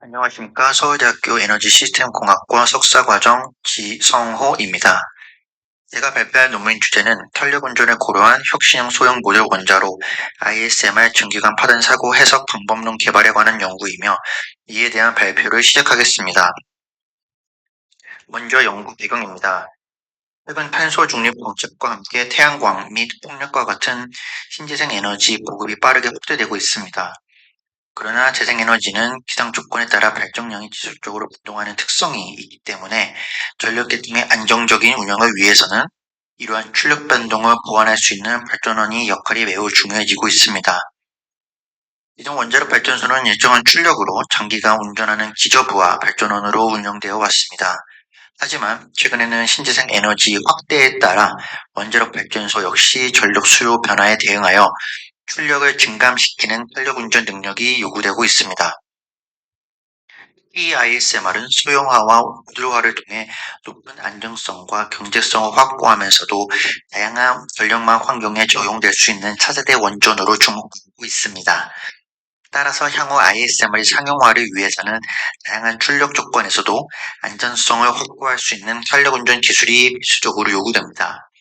안녕하십니까. 서울대학교 에너지시스템공학과 석사과정 지성호입니다. 제가 발표할 논문 주제는 탄력운전을 고려한 혁신형 소형 모듈 원자로 ISMR 증기관 파단 사고 해석 방법론 개발에 관한 연구이며 이에 대한 발표를 시작하겠습니다. 먼저 연구 배경입니다. 최근 탄소 중립 정책과 함께 태양광 및 풍력과 같은 신재생 에너지 보급이 빠르게 확대되고 있습니다. 그러나 재생에너지는 기상 조건에 따라 발전량이 지속적으로 변동하는 특성이 있기 때문에 전력 계통의 안정적인 운영을 위해서는 이러한 출력 변동을 보완할 수 있는 발전원의 역할이 매우 중요해지고 있습니다. 기존 원자력 발전소는 일정한 출력으로 장기간 운전하는 기저부하 발전원으로 운영되어 왔습니다. 하지만 최근에는 신재생 에너지 확대에 따라 원자력 발전소 역시 전력 수요 변화에 대응하여 출력을 증감시키는 탄력 운전 능력이 요구되고 있습니다. 이 ISMR은 소형화와 모듈화를 통해 높은 안정성과 경제성을 확보하면서도 다양한 전력망 환경에 적용될 수 있는 차세대 원전으로 주목받고 있습니다. 따라서 향후 ISMR의 상용화를 위해서는 다양한 출력 조건에서도 안전성을 확보할 수 있는 탄력운전 기술이 필수적으로 요구됩니다.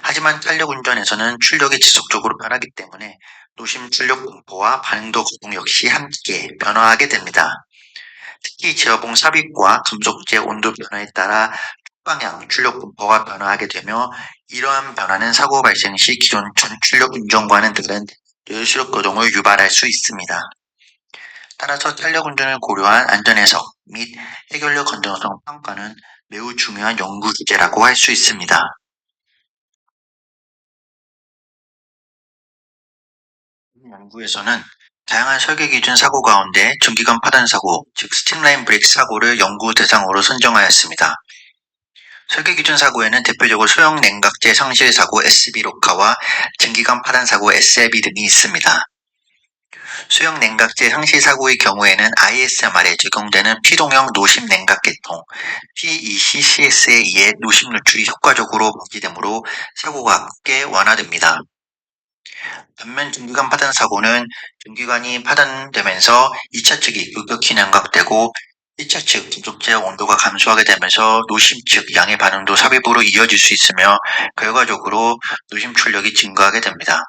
하지만 탄력운전에서는 출력이 지속적으로 변하기 때문에 노심 출력 공포와 반응도 거동 역시 함께 변화하게 됩니다. 특히 제어봉 삽입과 금속재 온도 변화에 따라 방향 출력 분포가 변화하게 되며 이러한 변화는 사고 발생 시 기존 전출력 운전과는 다른 여유수력 거동을 유발할 수 있습니다. 따라서 탄력 운전을 고려한 안전 해석 및 해결력 건전성 평가는 매우 중요한 연구 주제라고 할 수 있습니다. 연구에서는 다양한 설계 기준 사고 가운데 전기관 파단 사고, 즉 스팀라인 브레이크 사고를 연구 대상으로 선정하였습니다. 설계 기준 사고에는 대표적으로 소형 냉각제 상실 사고 SB 로카와 전기관 파단 사고 SLB 등이 있습니다. 소형 냉각제 상실 사고의 경우에는 ISMR에 적용되는 피동형 노심 냉각 계통 PECCS에 의해 노심 노출이 효과적으로 방지되므로 사고가 크게 완화됩니다. 반면 전기관 파단 사고는 전기관이 파단되면서 2차 측이 급격히 냉각되고 1차 측 금속재 온도가 감소하게 되면서 노심 측 양의 반응도 삽입으로 이어질 수 있으며 결과적으로 노심 출력이 증가하게 됩니다.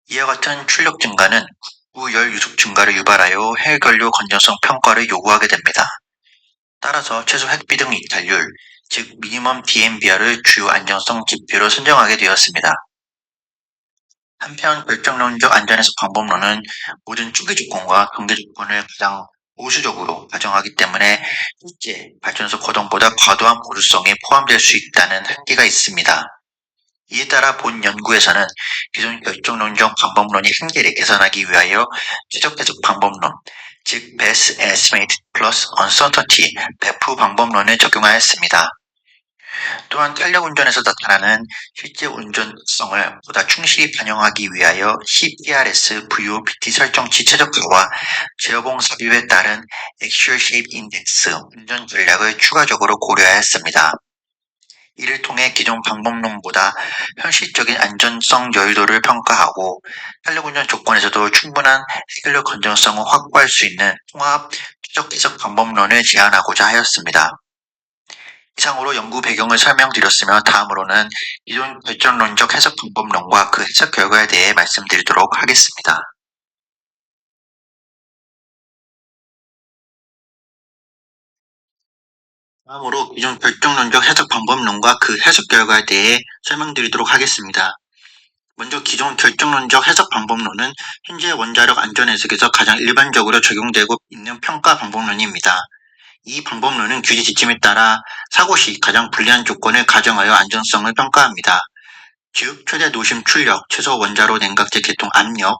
이와 같은 출력 증가는 열 유속 증가를 유발하여 해결료 건전성 평가를 요구하게 됩니다. 따라서 최소 핵비등 이탈률, 즉 미니멈 DMBR을 주요 안정성 지표로 선정하게 되었습니다. 한편 결정론적 안전해석 방법론은 모든 추계 조건과 경계 조건을 가장 보수적으로 가정하기 때문에 실제 발전소 거동보다 과도한 보수성이 포함될 수 있다는 한계가 있습니다. 이에 따라 본 연구에서는 기존 결정론적 방법론의 한계를 개선하기 위하여 최적 해석 방법론, 즉 Best Estimate plus Uncertainty, BEP 방법론을 적용하였습니다. 또한 탄력 운전에서 나타나는 실제 운전 특성을 보다 충실히 반영하기 위하여 CPRS, VOPT 설정치 최적화와 제어봉 삽입에 따른 Actual Shape Index 운전 전략을 추가적으로 고려하였습니다. 이를 통해 기존 방법론보다 현실적인 안전성 여유도를 평가하고 탄력운전 조건에서도 충분한 해결력 건전성을 확보할 수 있는 통합 최적 해석 방법론을 제안하고자 하였습니다. 이상으로 연구 배경을 설명드렸으며 다음으로는 기존 결정론적 해석 방법론과 그 해석 결과에 대해 말씀드리도록 하겠습니다. 다음으로 기존 결정론적 해석 방법론과 그 해석 결과에 대해 설명드리도록 하겠습니다. 먼저 기존 결정론적 해석 방법론은 현재 원자력 안전 해석에서 가장 일반적으로 적용되고 있는 평가 방법론입니다. 이 방법론은 규제 지침에 따라 사고 시 가장 불리한 조건을 가정하여 안전성을 평가합니다. 즉 최대 노심 출력, 최소 원자로 냉각제 계통 압력,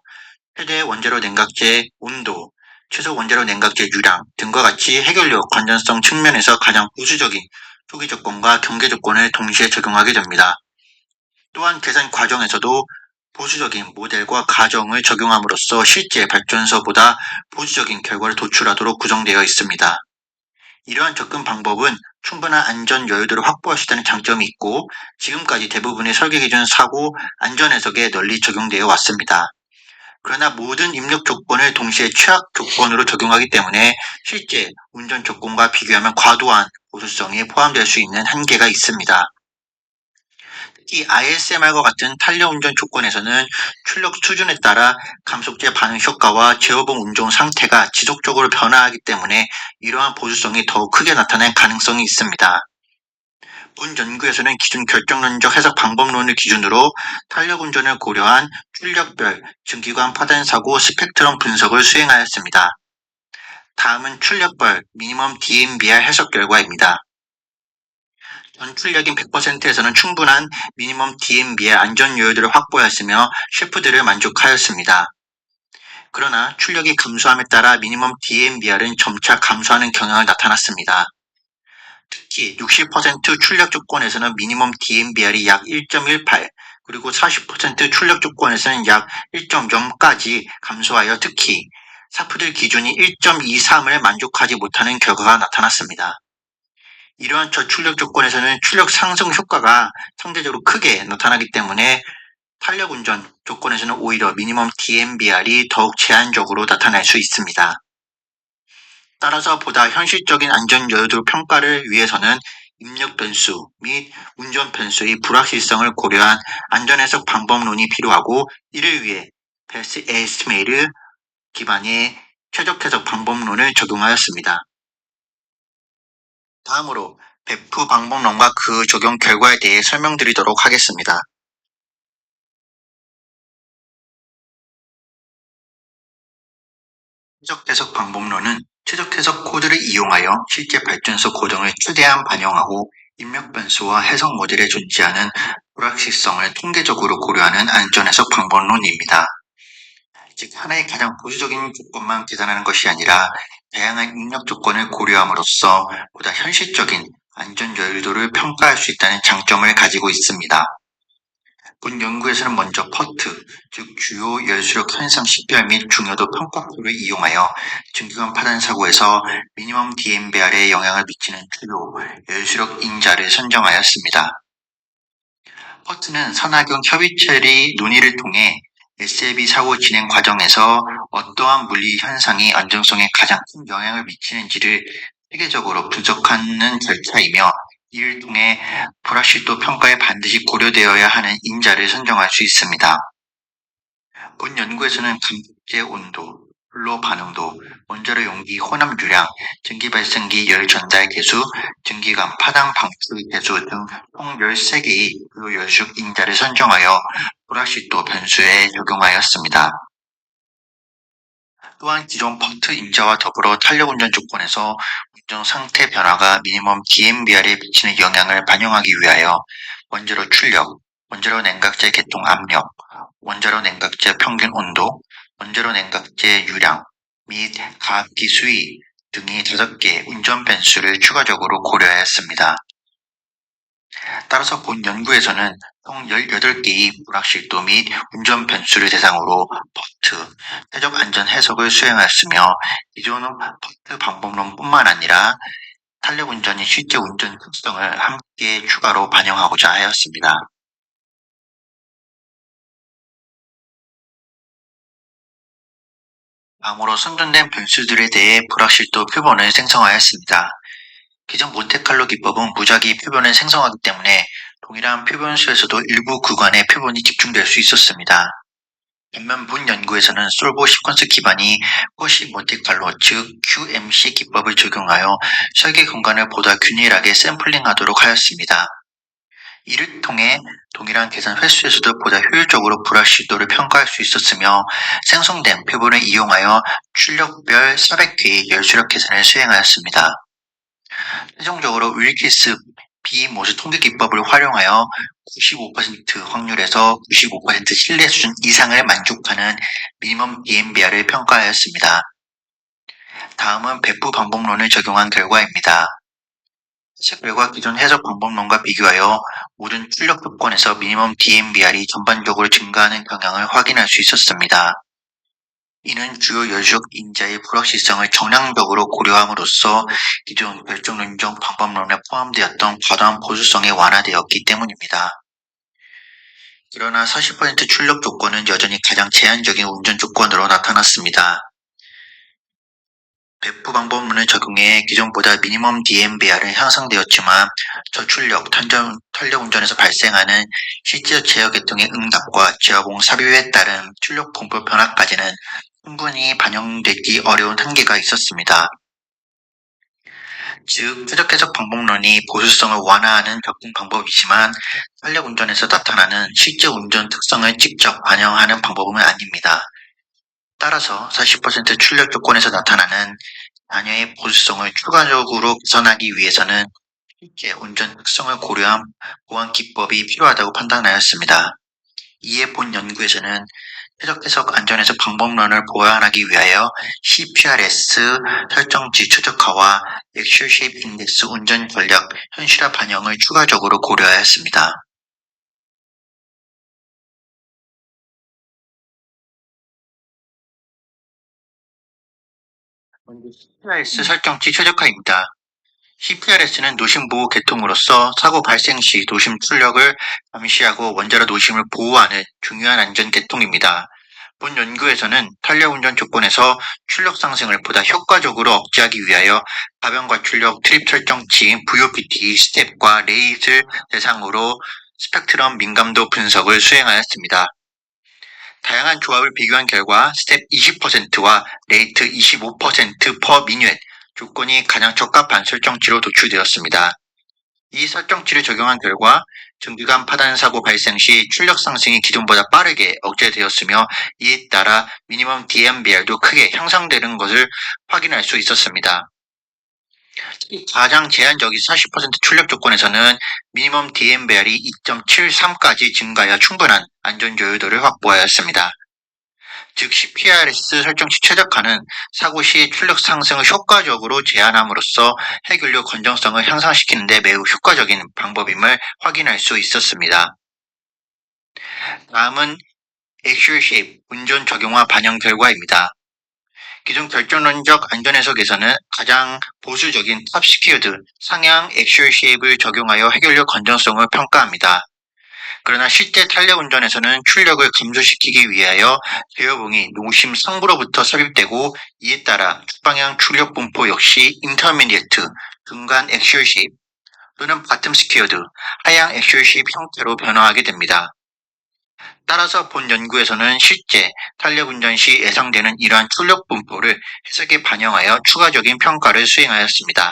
최대 원자로 냉각제 온도, 최소 원자로 냉각제 유량 등과 같이 해결력, 건전성 측면에서 가장 보수적인 초기 조건과 경계 조건을 동시에 적용하게 됩니다. 또한 계산 과정에서도 보수적인 모델과 가정을 적용함으로써 실제 발전소보다 보수적인 결과를 도출하도록 구성되어 있습니다. 이러한 접근 방법은 충분한 안전 여유도를 확보할 수 있다는 장점이 있고 지금까지 대부분의 설계 기준 사고 안전 해석에 널리 적용되어 왔습니다. 그러나 모든 입력 조건을 동시에 최악 조건으로 적용하기 때문에 실제 운전 조건과 비교하면 과도한 보수성이 포함될 수 있는 한계가 있습니다. 특히 ISMR과 같은 탄력 운전 조건에서는 출력 수준에 따라 감속제 반응 효과와 제어봉 운전 상태가 지속적으로 변화하기 때문에 이러한 보수성이 더욱 크게 나타날 가능성이 있습니다. 본 연구에서는 기존 결정론적 해석 방법론을 기준으로 탄력 운전을 고려한 출력별 증기관 파단 사고 스펙트럼 분석을 수행하였습니다. 다음은 출력별 미니멈 DMBR 해석 결과입니다. 전출력인 100%에서는 충분한 미니멈 DMBR 안전 요율들을 확보하였으며 셰프들을 만족하였습니다. 그러나 출력이 감소함에 따라 미니멈 DMBR은 점차 감소하는 경향을 나타났습니다. 특히 60% 출력 조건에서는 미니멈 DMBR이 약 1.18, 그리고 40% 출력 조건에서는 약 1.0까지 감소하여 특히 사프들 기준이 1.23을 만족하지 못하는 결과가 나타났습니다. 이러한 저출력 조건에서는 출력 상승 효과가 상대적으로 크게 나타나기 때문에 탄력 운전 조건에서는 오히려 미니멈 DMBR이 더욱 제한적으로 나타날 수 있습니다. 따라서 보다 현실적인 안전 여유도 평가를 위해서는 입력 변수 및 운전 변수의 불확실성을 고려한 안전 해석 방법론이 필요하고, 이를 위해 베스 에스티메이트 기반의 최적 해석 방법론을 적용하였습니다. 다음으로 배프 방법론과 그 적용 결과에 대해 설명드리도록 하겠습니다. 최적 해석 방법론은 최적 해석 코드를 이용하여 실제 발전소 고정을 최대한 반영하고 입력 변수와 해석 모델에 존재하는 불확실성을 통계적으로 고려하는 안전 해석 방법론입니다. 즉, 하나의 가장 보수적인 조건만 계산하는 것이 아니라 다양한 입력 조건을 고려함으로써 보다 현실적인 안전 여유도를 평가할 수 있다는 장점을 가지고 있습니다. 본 연구에서는 먼저 퍼트, 즉 주요 열수력 현상 식별 및 중요도 평가표를 이용하여 증기관 파단 사고에서 미니멈 DMBR에 영향을 미치는 주요 열수력 인자를 선정하였습니다. 퍼트는 산화경 협의체의 논의를 통해 SLB 사고 진행 과정에서 어떠한 물리 현상이 안정성에 가장 큰 영향을 미치는지를 체계적으로 분석하는 절차이며, 이를 통해 불확실도 평가에 반드시 고려되어야 하는 인자를 선정할 수 있습니다. 본 연구에서는 감속제 온도, 플로 반응도, 원자로 용기 혼합유량, 증기 발생기 열 전달 개수, 증기관 파당 방출 개수 등 총 13개의 주요 열수 인자를 선정하여 불확실도 변수에 적용하였습니다. 또한 기존 퍼트 인자와 더불어 탄력 운전 조건에서 운전 상태 변화가 미니멈 DMBR에 미치는 영향을 반영하기 위하여 원자로 출력, 원자로 냉각제 개통 압력, 원자로 냉각제 평균 온도, 원자로 냉각제 유량 및 가압기 수위 등이 5개 운전 변수를 추가적으로 고려하였습니다. 따라서 본 연구에서는 총 18개의 불확실도 및 운전 변수를 대상으로 퍼트, 최적 안전 해석을 수행하였으며, 기존 퍼트 방법론뿐만 아니라 탄력 운전의 실제 운전 특성을 함께 추가로 반영하고자 하였습니다. 다음으로 선정된 변수들에 대해 불확실도 표본을 생성하였습니다. 기존 몬테칼로 기법은 무작위 표본을 생성하기 때문에 동일한 표본수에서도 일부 구간의 표본이 집중될 수 있었습니다. 반면 본 연구에서는 솔보 시퀀스 기반이 코시 몬테칼로 즉 QMC 기법을 적용하여 설계 공간을 보다 균일하게 샘플링하도록 하였습니다. 이를 통해 동일한 계산 횟수에서도 보다 효율적으로 불확실도를 평가할 수 있었으며, 생성된 표본을 이용하여 출력별 400개의 열수력 계산을 수행하였습니다. 최종적으로 윌키스 비모스 통계 기법을 활용하여 95% 확률에서 95% 신뢰 수준 이상을 만족하는 미니멈 DMBR을 평가하였습니다. 다음은 배프 방법론을 적용한 결과입니다. 해석 결과 기존 해석 방법론과 비교하여 모든 출력 조건에서 미니멈 DMBR이 전반적으로 증가하는 경향을 확인할 수 있었습니다. 이는 주요 열수력 인자의 불확실성을 정량적으로 고려함으로써 기존 결정론적 방법론에 포함되었던 과도한 보수성이 완화되었기 때문입니다. 그러나 40% 출력 조건은 여전히 가장 제한적인 운전 조건으로 나타났습니다. 배프 방법론을 적용해 기존보다 미니멈 DMBR은 향상되었지만 저출력, 탄력 운전에서 발생하는 실제 제어 계통의 응답과 지하봉 삽입에 따른 출력 분포 변화까지는 충분히 반영되기 어려운 한계가 있었습니다. 즉, 최적 해석 방법론이 보수성을 완화하는 접근 방법이지만 탄력 운전에서 나타나는 실제 운전 특성을 직접 반영하는 방법은 아닙니다. 따라서 40% 출력 조건에서 나타나는 자녀의 보수성을 추가적으로 개선하기 위해서는 실제 운전 특성을 고려한 보안 기법이 필요하다고 판단하였습니다. 이에 본 연구에서는 최적 해석 안전에서 방법론을 보완하기 위하여 CPRS 설정지 최적화와 액츄얼 쉐입 인덱스 운전 전략 현실화 반영을 추가적으로 고려하였습니다. 먼저 CPRS 설정지 최적화입니다. CPRS는 노심보호 계통으로서 사고 발생 시 노심 출력을 감시하고 원자로 노심을 보호하는 중요한 안전 계통입니다. 본 연구에서는 탄력 운전 조건에서 출력 상승을 보다 효과적으로 억제하기 위하여 가변과 출력 트립 설정치 VOPT 스텝과 레이를 대상으로 스펙트럼 민감도 분석을 수행하였습니다. 다양한 조합을 비교한 결과 스텝 20%와 레이트 25%퍼 미뉴엣 조건이 가장 적합한 설정치로 도출되었습니다. 이 설정치를 적용한 결과 증기관 파단 사고 발생 시 출력 상승이 기존보다 빠르게 억제되었으며 이에 따라 미니멈 DMBR도 크게 향상되는 것을 확인할 수 있었습니다. 가장 제한적인 40% 출력 조건에서는 미니멈 DMBR이 2.73까지 증가하여 충분한 안전조율도를 확보하였습니다. 즉 CPRS 설정치 최적화는 사고 시 출력 상승을 효과적으로 제한함으로써 해결료 건전성을 향상시키는 데 매우 효과적인 방법임을 확인할 수 있었습니다. 다음은 액츄얼 쉐입 운전 적용화 반영 결과입니다. 기존 결정론적 안전 해석에서는 가장 보수적인 탑 시큐어드 상향 액츄얼 쉐입을 적용하여 해결료 건전성을 평가합니다. 그러나 실제 탄력 운전에서는 출력을 감소시키기 위하여 제어봉이 노심 상부로부터 삽입되고 이에 따라 측방향 출력 분포 역시 인터미디에이트 중간 액츄얼 쉐입 또는 바텀 스퀘어드 하향 액츄얼 쉐입 형태로 변화하게 됩니다. 따라서 본 연구에서는 실제 탄력 운전 시 예상되는 이러한 출력 분포를 해석에 반영하여 추가적인 평가를 수행하였습니다.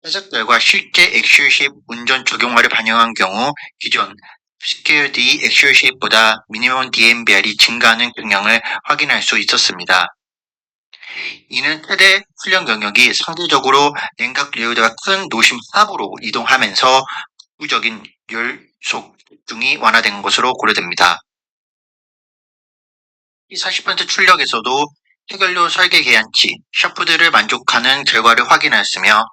해석 결과 실제 액츄얼 쉐입 운전 적용화를 반영한 경우 기존 스퀘어 D 액츄얼 쉐입보다 미니멈 DMBR이 증가하는 경향을 확인할 수 있었습니다. 이는 최대 훈련 경력이 상대적으로 냉각 레이어드가 큰 노심 하부로 이동하면서 부적인 열속 집중이 완화된 것으로 고려됩니다. 이 40% 출력에서도 해결료 설계 계한치, 샤프드를 만족하는 결과를 확인하였으며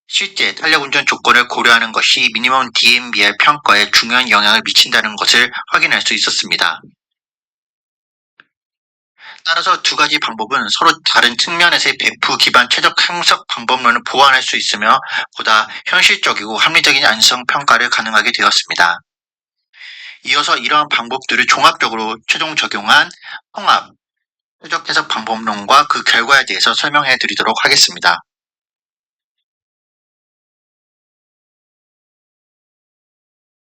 실제 탄력 운전 조건을 고려하는 것이 미니멈 DMBR 평가에 중요한 영향을 미친다는 것을 확인할 수 있었습니다. 따라서 두 가지 방법은 서로 다른 측면에서의 배프 기반 최적 해석 방법론을 보완할 수 있으며 보다 현실적이고 합리적인 안성 평가를 가능하게 되었습니다. 이어서 이러한 방법들을 종합적으로 최종 적용한 통합 최적 해석 방법론과 그 결과에 대해서 설명해 드리도록 하겠습니다.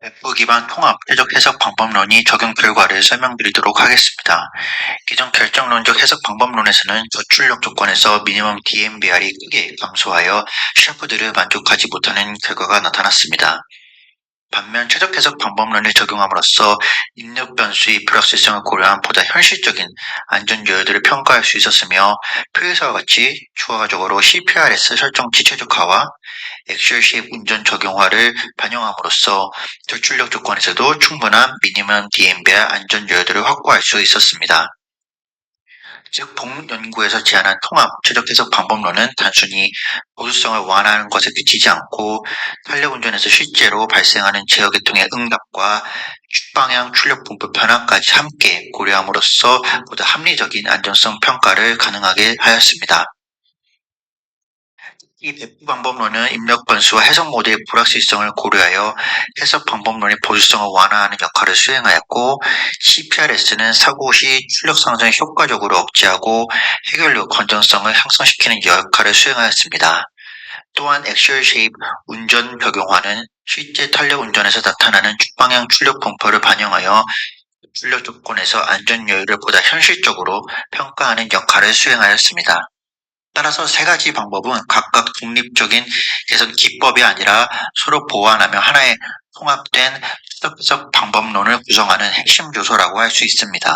배프 기반 통합 최적 해석 방법론이 적용 결과를 설명드리도록 하겠습니다. 기존 결정론적 해석 방법론에서는 저출력 조건에서 미니멈 DMBR이 크게 감소하여 샤프드를 만족하지 못하는 결과가 나타났습니다. 반면 최적 해석 방법론을 적용함으로써 입력 변수의 불확실성을 고려한 보다 현실적인 안전 요소들을 평가할 수 있었으며 표에서와 같이 추가적으로 CPRS 설정치 최적화와 액츄얼 쉐입 운전 적용화를 반영함으로써 저출력 조건에서도 충분한 미니멈 DMBR 안전 요소들을 확보할 수 있었습니다. 즉, 본 연구에서 제안한 통합 최적 해석 방법론은 단순히 보수성을 완화하는 것에 그치지 않고 탄력 운전에서 실제로 발생하는 제어 계통의 응답과 축방향 출력 분포 변화까지 함께 고려함으로써 보다 합리적인 안전성 평가를 가능하게 하였습니다. 이 배부 방법론은 입력 변수와 해석 모드의 불확실성을 고려하여 해석 방법론의 보수성을 완화하는 역할을 수행하였고, CPRS는 사고 시 출력 상승을 효과적으로 억제하고 해결력 건전성을 향상시키는 역할을 수행하였습니다. 또한 액츄얼 쉐입 운전 벽용화는 실제 탄력 운전에서 나타나는 방향 출력 분포를 반영하여 출력 조건에서 안전 여유를 보다 현실적으로 평가하는 역할을 수행하였습니다. 따라서 세 가지 방법은 각각 독립적인 개선 기법이 아니라 서로 보완하며 하나의 통합된 해석 방법론을 구성하는 핵심 요소라고 할 수 있습니다.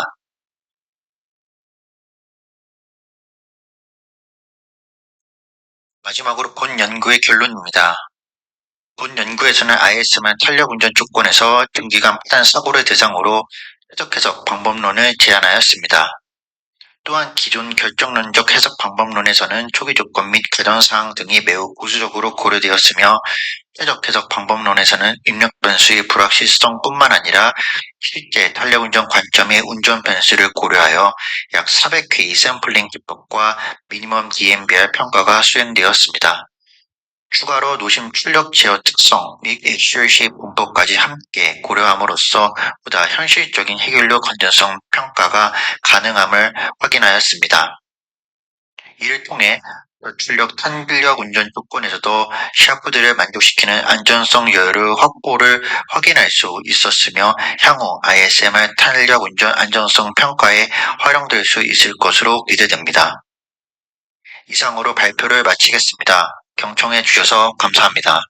마지막으로 본 연구의 결론입니다. 본 연구에서는 IS만 탄력 운전 조건에서 등기간 파단 사고를 대상으로 해석 방법론을 제안하였습니다. 또한 기존 결정론적 해석 방법론에서는 초기 조건 및 개선 사항 등이 매우 보수적으로 고려되었으며, 해석 방법론에서는 입력 변수의 불확실성뿐만 아니라 실제 탄력 운전 관점의 운전 변수를 고려하여 약 400회 샘플링 기법과 미니멈 DMBR 평가가 수행되었습니다. 추가로 노심 출력 제어 특성 및 액츄얼시 분포까지 함께 고려함으로써 보다 현실적인 해결력 건전성 평가가 가능함을 확인하였습니다. 이를 통해 출력 탄력 운전 조건에서도 샤프들을 만족시키는 안전성 여유를 확보를 확인할 수 있었으며, 향후 ISMR 탄력 운전 안전성 평가에 활용될 수 있을 것으로 기대됩니다. 이상으로 발표를 마치겠습니다. 경청해 주셔서 감사합니다.